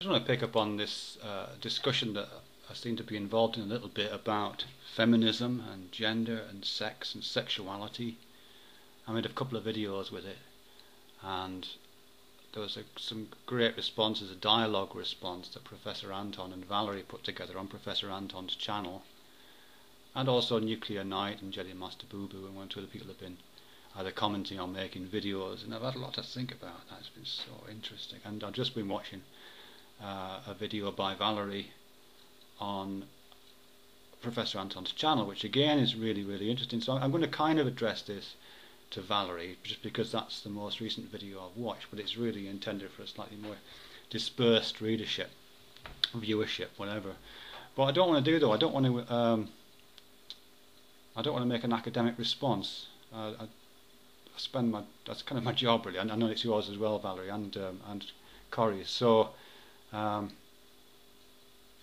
I just want to pick up on this discussion that I seem to be involved in a little bit about feminism and gender and sex and sexuality. I made a couple of videos with it, and there was some great responses, a dialogue response that Professor Anton and Valerie put together on Professor Anton's channel, and also Nuclear Night and Jelly Master Boo Boo and one or two other people have been either commenting or making videos, and I've had a lot to think about. That's been so interesting, and I've just been watching a video by Valerie on Professor Anton's channel, which again is really interesting. So I'm going to kind of address this to Valerie just because that's the most recent video I've watched, but it's really intended for a slightly more dispersed readership, viewership, whatever. But I don't want to do though. I don't want to make an academic response. That's kind of my job really. I know it's yours as well, Valerie, and Corey. So. Yeah,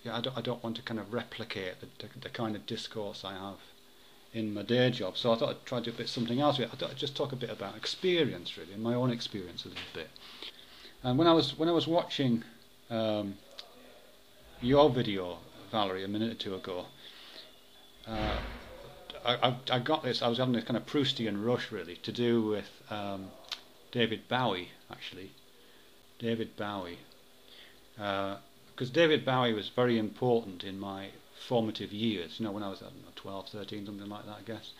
I don't want to kind of replicate the kind of discourse I have in my day job. So I thought I'd try to do a bit something else. I thought I'd just talk a bit about experience, really, my own experience a little bit. And when I was watching your video, Valerie, a minute or two ago, I got this. I was having this kind of Proustian rush, really, to do with David Bowie, actually. David Bowie. Because David Bowie was very important in my formative years, when I was, I don't know, 12, 13, something like that, I guess.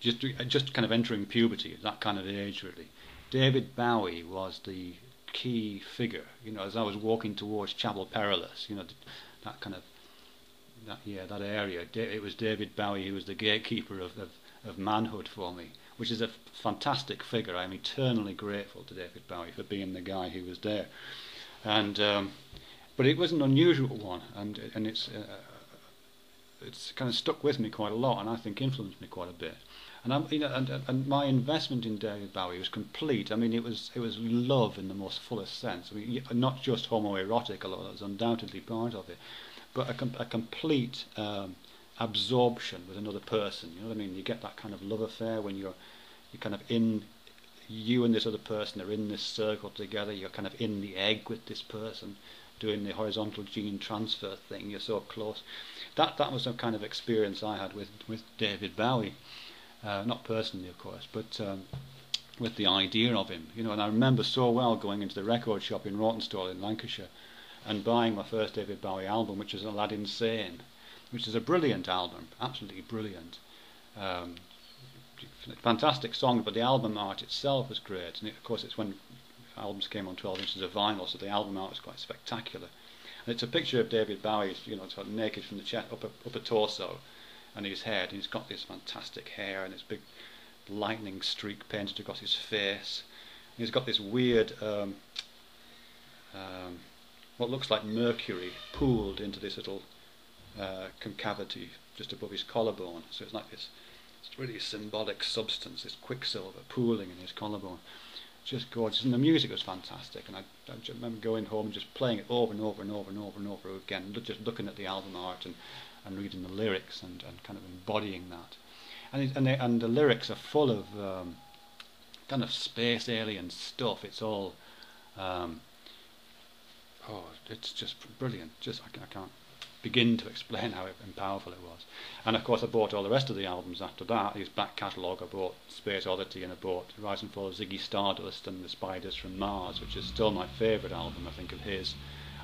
Just kind of entering puberty, that kind of age, really. David Bowie was the key figure, as I was walking towards Chapel Perilous, that kind of, that area. It was David Bowie who was the gatekeeper of manhood for me, which is a fantastic figure. I'm eternally grateful to David Bowie for being the guy who was there. And but it was an unusual one, and it's kind of stuck with me quite a lot, and I think influenced me quite a bit. And and my investment in David Bowie was complete. I mean, it was love in the most fullest sense. I mean, not just homoerotic, although that was undoubtedly part of it, but a complete absorption with another person. You know what I mean? You get that kind of love affair when you're kind of in. You and this other person are in this circle together. You're kind of in the egg with this person, doing the horizontal gene transfer thing. You're so close. That was the kind of experience I had with David Bowie, not personally, of course, but with the idea of him. And I remember so well going into the record shop in Rawtenstall in Lancashire and buying my first David Bowie album, which is Aladdin Sane, which is a brilliant album, absolutely brilliant. Fantastic song, but the album art itself was great, and of course it's when albums came on 12 inches of vinyl, so the album art was quite spectacular. And it's a picture of David Bowie, sort of naked from the chest up a torso, and his head, and he's got this fantastic hair and this big lightning streak painted across his face. And he's got this weird, what looks like mercury pooled into this little concavity just above his collarbone. So it's like this. It's really symbolic substance, this quicksilver pooling in his collarbone. Just gorgeous, and the music was fantastic. And I just remember going home and just playing it over and over and over and over and over again, just looking at the album art and reading the lyrics and kind of embodying that. And the lyrics are full of kind of space alien stuff. It's all, it's just brilliant. I can't begin to explain how powerful it was. And of course I bought all the rest of the albums after that. His back catalogue, I bought Space Oddity, and I bought Rise and Fall of Ziggy Stardust and The Spiders from Mars, which is still my favourite album, I think, of his.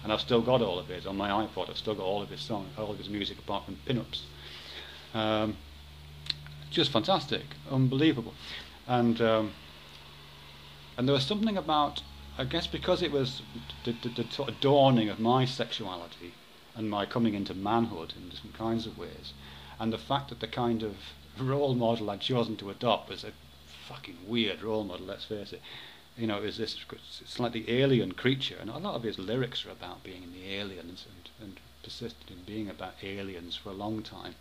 And I've still got all of his on my iPod. I've still got all of his songs, all of his music apart from pin-ups. Just fantastic, unbelievable. And there was something about, I guess because it was the sort of dawning of my sexuality and my coming into manhood in different kinds of ways, and the fact that the kind of role model I'd chosen to adopt was a fucking weird role model, let's face it. It was this slightly alien creature, and a lot of his lyrics are about being in the aliens and persisted in being about aliens for a long time.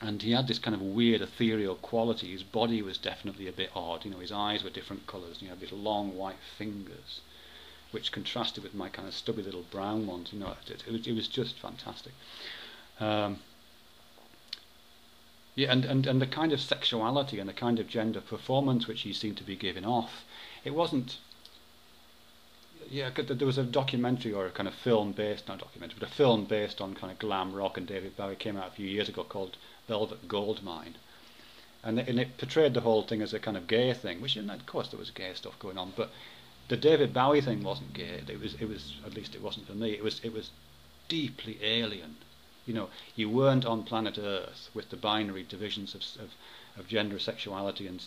And he had this kind of weird ethereal quality. His body was definitely a bit odd. His eyes were different colours, and he had these long white fingers, which contrasted with my kind of stubby little brown ones. It was just fantastic. Yeah, and the kind of sexuality and the kind of gender performance which he seemed to be giving off, it wasn't Yeah, there was a documentary or a kind of film based, not documentary, but a film based on kind of glam rock and David Bowie came out a few years ago called Velvet Goldmine. And it portrayed the whole thing as a kind of gay thing, which, of course, there was gay stuff going on, but the David Bowie thing wasn't gay. It was at least it wasn't for me. It was deeply alien. You weren't on planet Earth with the binary divisions of gender, sexuality, and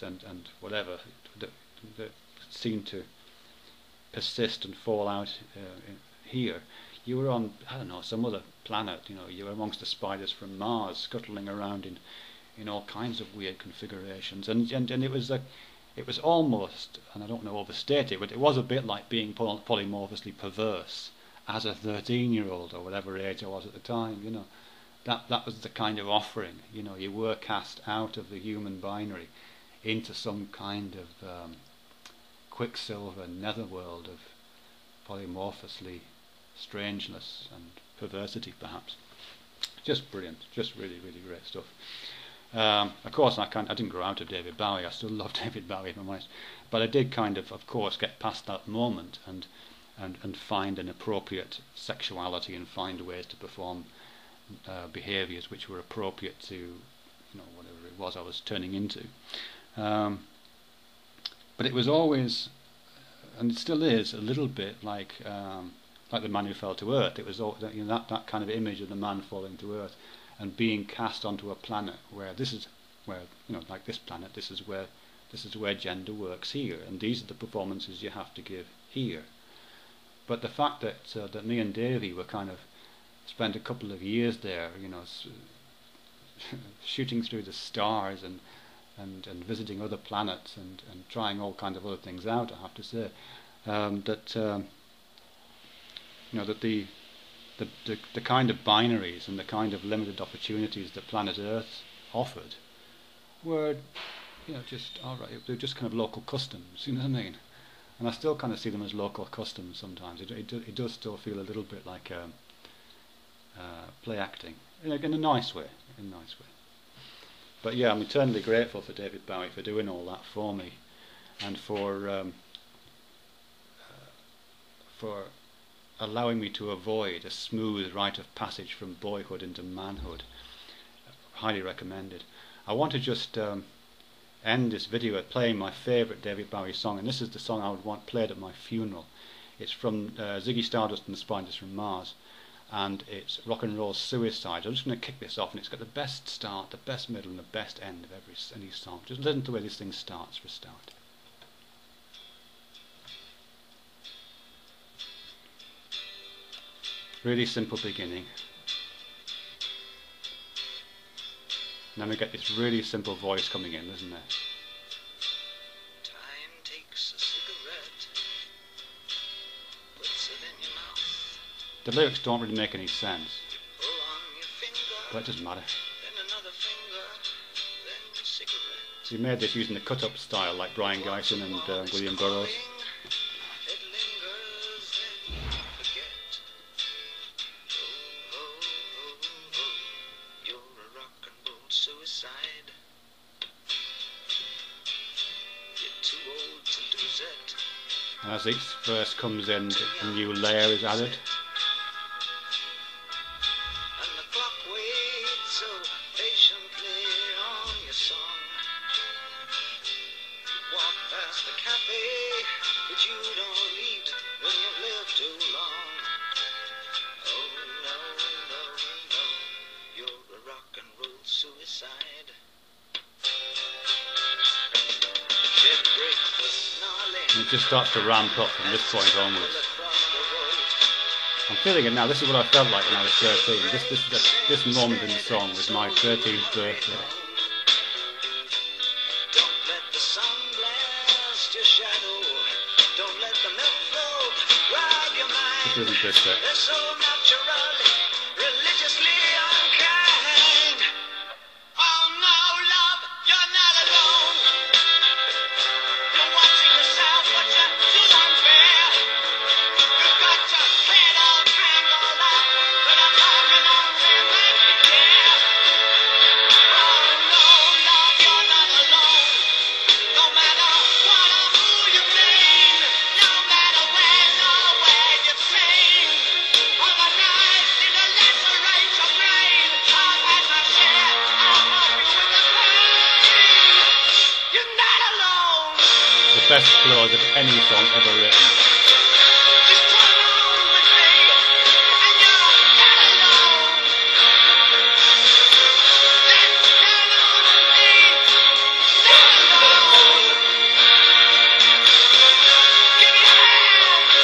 whatever that seemed to persist and fall out here. You were on, I don't know, some other planet. You were amongst the spiders from Mars, scuttling around in all kinds of weird configurations, and it was almost, and I don't know overstate it, but it was a bit like being polymorphously perverse as a 13-year-old or whatever age I was at the time. That was the kind of offering. You were cast out of the human binary into some kind of quicksilver netherworld of polymorphously strangeness and perversity, perhaps. Just brilliant, just really, really great stuff. Of course, I didn't grow out of David Bowie. I still love David Bowie, if I'm honest. But I did kind of course, get past that moment and find an appropriate sexuality and find ways to perform behaviours which were appropriate to, whatever it was I was turning into. But it was always, and it still is, a little bit like the man who fell to earth. It was that kind of image of the man falling to earth and being cast onto a planet where like this planet, this is where gender works here, and these are the performances you have to give here. But the fact that me and Davey were kind of spent a couple of years there, shooting through the stars and visiting other planets and trying all kinds of other things out, I have to say, that the kind of binaries and the kind of limited opportunities that planet Earth offered were, just all right. They're just kind of local customs, you know what I mean? And I still kind of see them as local customs sometimes. It does still feel a little bit like play acting, in a nice way, But yeah, I'm eternally grateful for David Bowie for doing all that for me, and for allowing me to avoid a smooth rite of passage from boyhood into manhood. Highly recommended. I want to just end this video at playing my favourite David Bowie song, and this is the song I would want played at my funeral. It's from Ziggy Stardust and the Spiders from Mars, and it's Rock and Roll Suicide. I'm just going to kick this off, and it's got the best start, the best middle, and the best end of any song. Just listen to the way this thing starts for a start. Really simple beginning. And then we get this really simple voice coming in, isn't there? Time takes a cigarette, puts it in your mouth. The lyrics don't really make any sense, Pull on your finger, but it doesn't matter. then another finger, then a cigarette. So he made this using the cut-up style like Brian Geisen and William Burroughs. It lingers, then you forget. Oh, oh, oh, oh, you're a rock and roll suicide. You're too old to lose it. And as each verse comes in, a new layer is added. And the clock waits so patiently on your song. You walk past the cafe, but you don't eat when you've lived too long. Oh no, no, no, you're a rock and roll suicide. Shit breaks the gnarly. And it just starts to ramp up from this point onwards. I'm feeling it now. This is what I felt like when I was 13. This moment in the song was my 13th birthday. Don't let the sun blast your shadow. Don't let the milk float rob your mind. This isn't this bit. They're so naturally, religiously unkind. Oh no, love, you're not alone. You're watching yourself, but you're too unfair. You've got your head all tangled up, but I'm talking only make you care. Oh no, love, you're not alone. No matter what or who you've been, no matter when or best close of any song ever written.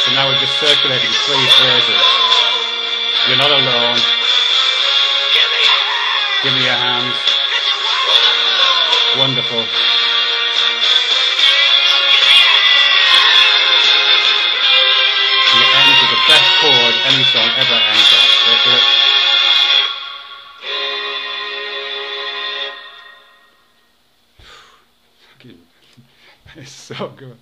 So now we're just circulating 3 phrases. You're not alone. Give me your hands. Wonderful. And it ends with the best chord any song ever ends on. It's so good.